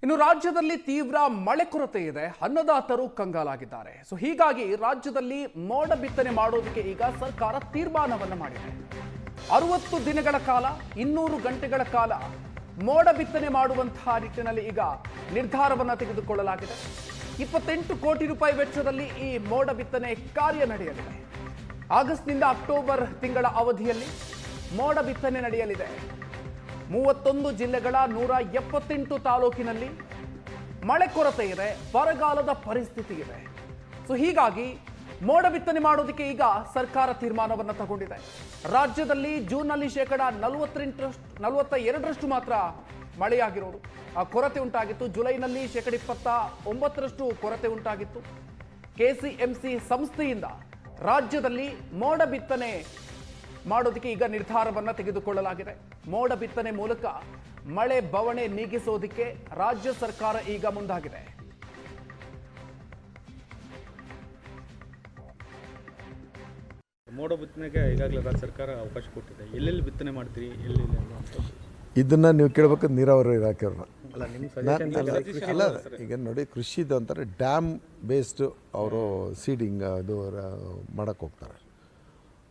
ಇನ್ನು ರಾಜ್ಯದಲ್ಲಿ ತೀವ್ರ ಮಳೆ ಕೊರತೆ ಇದೆ. ಅನ್ನದಾತರು ಕಂಗಾಲಾಗಿದ್ದಾರೆ. ಹೀಗಾಗಿ ರಾಜ್ಯದಲ್ಲಿ ಮೋಡ ಬಿತ್ತನೆ ಮಾಡೋದಕ್ಕೆ ಈಗ ಸರ್ಕಾರ ತೀರ್ಮಾನವನ್ನು ಮಾಡಿದೆ. 60 ದಿನಗಳ ಕಾಲ 200 ಗಂಟೆಗಳ ಕಾಲ ಮೋಡ ಬಿತ್ತನೆ ಮಾಡುವಂತಹ ನಿಟ್ಟಿನಲ್ಲಿ ಈಗ ನಿರ್ಧಾರವನ್ನು ತೆಗೆದುಕೊಳ್ಳಲಾಗಿದೆ. 28 ಕೋಟಿ ರೂಪಾಯಿ ವೆಚ್ಚದಲ್ಲಿ ಈ ಮೋಡ ಬಿತ್ತನೆ ಕಾರ್ಯ ನಡೆಯಲಿದೆ. ಆಗಸ್ಟ್ನಿಂದ ಅಕ್ಟೋಬರ್ ತಿಂಗಳ ಅವಧಿಯಲ್ಲಿ ಮೋಡ ಬಿತ್ತನೆ ನಡೆಯಲಿದೆ. 31 ಜಿಲ್ಲೆಗಳ 178 ತಾಲೂಕಿನಲ್ಲಿ ಮಳೆ ಕೊರತೆ ಇದೆ, ಬರಗಾಲದ ಪರಿಸ್ಥಿತಿ ಇದೆ. ಹೀಗಾಗಿ ಮೋಡ ಬಿತ್ತನೆ ಮಾಡೋದಕ್ಕೆ ಈಗ ಸರ್ಕಾರ ತೀರ್ಮಾನವನ್ನು ತಗೊಂಡಿದೆ. ರಾಜ್ಯದಲ್ಲಿ ಜೂನ್ನಲ್ಲಿ 42% ಮಾತ್ರ ಮಳೆಯಾಗಿರೋದು, ಕೊರತೆ ಉಂಟಾಗಿತ್ತು. ಜುಲೈನಲ್ಲಿ 29% ಕೊರತೆ ಉಂಟಾಗಿತ್ತು. ಕೆಸಿಎಂಸಿ ಸಂಸ್ಥೆಯಿಂದ ರಾಜ್ಯದಲ್ಲಿ ಮೋಡ ಬಿತ್ತನೆ ಮಾಡೋದಕ್ಕೆ ಈಗ ನಿರ್ಧಾರವನ್ನು ತೆಗೆದುಕೊಳ್ಳಲಾಗಿದೆ. ಮೋಡ ಬಿತ್ತನೆ ಮೂಲಕ ಮಳೆ ಬವಣೆ ನೀಗಿಸೋದಕ್ಕೆ ರಾಜ್ಯ ಸರ್ಕಾರ ಈಗ ಮುಂದಾಗಿದೆ. ಮೋಡ ಬಿತ್ತನೆಗೆ ಈಗಾಗಲೇ ರಾಜ್ಯ ಸರ್ಕಾರ ಅವಕಾಶ ಕೊಟ್ಟಿದೆ. ಎಲ್ಲೆಲ್ಲಿ ಬಿತ್ತನೆ ಮಾಡ್ತೀರಿ, ಎಲ್ಲೆಲ್ಲಿ ಇದನ್ನ ನೀವು ಕೇಳಬೇಕು ನೀರಾವರಿ ಇಲಾಖೆಯವ್ರನ್ನ. ಅಲ್ಲ, ಈಗ ನೋಡಿ, ಕೃಷಿದು ಅಂತಾರೆ ಡ್ಯಾಮ್ ಬೇಸ್ಡ್ ಅವರು ಸೀಡಿಂಗ್ ಅದು ಮಾಡೋಕ್ಕೆ ಹೋಗ್ತಾರೆ.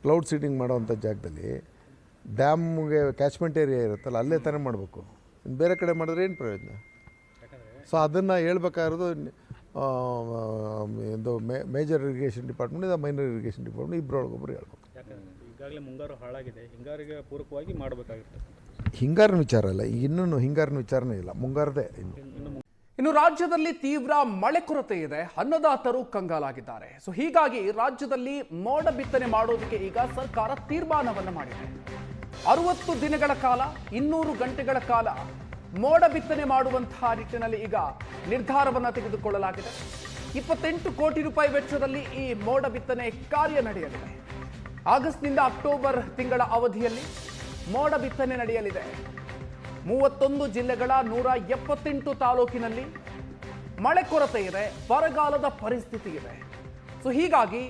ಕ್ಲೌಡ್ ಸೀಡಿಂಗ್ ಮಾಡೋವಂಥ ಜಾಗದಲ್ಲಿ ಡ್ಯಾಮ್ಗೆ ಕ್ಯಾಚ್ಮೆಂಟ್ ಏರಿಯಾ ಇರುತ್ತಲ್ಲ, ಅಲ್ಲೇ ತಾನೇ ಮಾಡಬೇಕು. ಬೇರೆ ಕಡೆ ಮಾಡಿದ್ರೆ ಏನು ಪ್ರಯೋಜನ? ಸೊ ಅದನ್ನು ಹೇಳ್ಬೇಕಾಗಿರೋದು ಒಂದು ಮೇಜರ್ ಇರಿಗೇಷನ್ ಡಿಪಾರ್ಟ್ಮೆಂಟ್, ಇದು ಮೈನರ್ ಇರಿಗೇಷನ್ ಡಿಪಾರ್ಟ್ಮೆಂಟ್, ಇಬ್ಬರೊಳಗೊಬ್ಬರು ಹೇಳ್ಬೇಕು. ಈಗಾಗಲೇ ಮುಂಗಾರು ಹಾಳಾಗಿದೆ, ಹಿಂಗಾರಿಗೆ ಪೂರಕವಾಗಿ ಮಾಡಬೇಕಾಗಿರ್ತದೆ. ಹಿಂಗಾರಿನ ವಿಚಾರ ಇಲ್ಲ, ಇನ್ನೂ ಹಿಂಗಾರಿನ ವಿಚಾರನೇ ಇಲ್ಲ, ಮುಂಗಾರದೇ. ಇನ್ನು ರಾಜ್ಯದಲ್ಲಿ ತೀವ್ರ ಮಳೆ ಕೊರತೆ ಇದೆ. ಅನ್ನದಾತರು ಕಂಗಾಲಾಗಿದ್ದಾರೆ. ಹೀಗಾಗಿ ರಾಜ್ಯದಲ್ಲಿ ಮೋಡ ಬಿತ್ತನೆ ಮಾಡೋದಕ್ಕೆ ಈಗ ಸರ್ಕಾರ ತೀರ್ಮಾನವನ್ನು ಮಾಡಿದೆ. 60 ದಿನಗಳ ಕಾಲ 200 ಗಂಟೆಗಳ ಕಾಲ ಮೋಡ ಬಿತ್ತನೆ ಮಾಡುವಂತಹ ನಿಟ್ಟಿನಲ್ಲಿ ಈಗ ನಿರ್ಧಾರವನ್ನು ತೆಗೆದುಕೊಳ್ಳಲಾಗಿದೆ. 28 ಕೋಟಿ ರೂಪಾಯಿ ವೆಚ್ಚದಲ್ಲಿ ಈ ಮೋಡ ಬಿತ್ತನೆ ಕಾರ್ಯ ನಡೆಯಲಿದೆ. ಆಗಸ್ಟ್ನಿಂದ ಅಕ್ಟೋಬರ್ ತಿಂಗಳ ಅವಧಿಯಲ್ಲಿ ಮೋಡ ಬಿತ್ತನೆ ನಡೆಯಲಿದೆ. 31 ಜಿಲ್ಲೆಗಳ 178 ತಾಲೂಕಿನಲ್ಲಿ ಮಳೆ ಕೊರತೆ ಇದೆ, ಬರಗಾಲದ ಪರಿಸ್ಥಿತಿ ಇದೆ. ಹೀಗಾಗಿ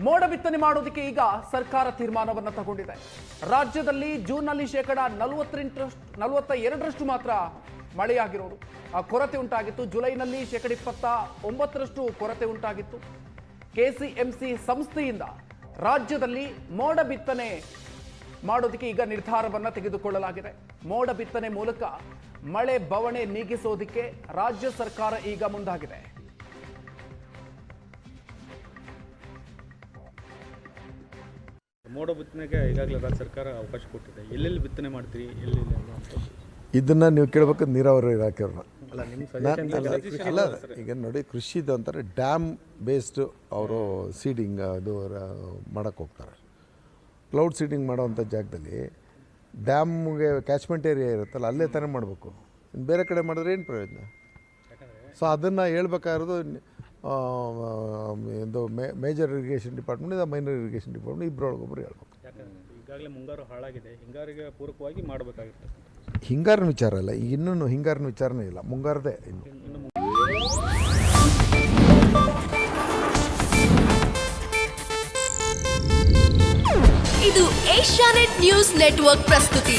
ಮೋಡ ಬಿತ್ತನೆ ಮಾಡೋದಕ್ಕೆ ಈಗ ಸರ್ಕಾರ ತೀರ್ಮಾನವನ್ನು ತಗೊಂಡಿದೆ. ರಾಜ್ಯದಲ್ಲಿ ಜೂನ್ನಲ್ಲಿ 42% ಮಾತ್ರ ಮಳೆಯಾಗಿರೋದು, ಕೊರತೆ ಉಂಟಾಗಿತ್ತು. ಜುಲೈನಲ್ಲಿ 29% ಕೊರತೆ ಉಂಟಾಗಿತ್ತು. ಕೆಸಿಎಂಸಿ ಸಂಸ್ಥೆಯಿಂದ ರಾಜ್ಯದಲ್ಲಿ ಮೋಡ ಬಿತ್ತನೆ ಮಾಡೋದಕ್ಕೆ ಈಗ ನಿರ್ಧಾರವನ್ನು ತೆಗೆದುಕೊಳ್ಳಲಾಗಿದೆ. ಮೋಡ ಬಿತ್ತನೆ ಮೂಲಕ ಮಳೆ ಬವಣೆ ನೀಗಿಸೋದಕ್ಕೆ ರಾಜ್ಯ ಸರ್ಕಾರ ಈಗ ಮುಂದಾಗಿದೆ. ಮೋಡ ಬಿತ್ತನೆಗೆ ಈಗಾಗಲೇ ರಾಜ್ಯ ಸರ್ಕಾರ ಅವಕಾಶ ಕೊಟ್ಟಿದೆ. ಎಲ್ಲೆಲ್ಲಿ ಬಿತ್ತನೆ ಮಾಡ್ತೀರಿ, ಎಲ್ಲೆಲ್ಲಿ ಇದನ್ನು ನೀವು ಕೇಳಬೇಕು ನೀರಾವರಿ ಇಲಾಖೆಯವ್ರನ್ನ. ಅಲ್ಲ, ಈಗ ನೋಡಿ, ಕೃಷಿದು ಅಂತಾರೆ ಡ್ಯಾಮ್ ಬೇಸ್ಡ್ ಅವರು ಸೀಡಿಂಗ್ ಅದು ಮಾಡೋಕ್ಕೆ ಹೋಗ್ತಾರೆ. ಕ್ಲೌಡ್ ಸೀಡಿಂಗ್ ಮಾಡೋವಂಥ ಜಾಗದಲ್ಲಿ ಡ್ಯಾಮ್ಗೆ ಕ್ಯಾಚ್ಮೆಂಟ್ ಏರಿಯಾ ಇರುತ್ತಲ್ಲ, ಅಲ್ಲೇ ತಾನೇ ಮಾಡಬೇಕು. ಬೇರೆ ಕಡೆ ಮಾಡಿದ್ರೆ ಏನು ಪ್ರಯೋಜನ? ಸೊ ಅದನ್ನು ಹೇಳ್ಬೇಕಾಗಿರೋದು ಒಂದು ಮೇಜರ್ ಇರಿಗೇಷನ್ ಡಿಪಾರ್ಟ್ಮೆಂಟ್, ಇದು ಮೈನರ್ ಇರಿಗೇಷನ್ ಡಿಪಾರ್ಟ್ಮೆಂಟ್, ಇಬ್ಬರೊಳಗೊಬ್ಬರು ಹೇಳ್ಬೇಕು. ಈಗಾಗಲೇ ಮುಂಗಾರು ಹಾಳಾಗಿದೆ, ಹಿಂಗಾರಿಗೆ ಪೂರಕವಾಗಿ ಮಾಡಬೇಕಾಗಿರ್ತದೆ. ಹಿಂಗಾರಿನ ವಿಚಾರ ಇಲ್ಲ, ಇನ್ನೂ ಹಿಂಗಾರಿನ ವಿಚಾರನೇ ಇಲ್ಲ, ಮುಂಗಾರದೇ. ಇದು ಏಷ್ಯಾನೆಟ್ ನ್ಯೂಸ್ ನೆಟ್ವರ್ಕ್ ಪ್ರಸ್ತುತಿ.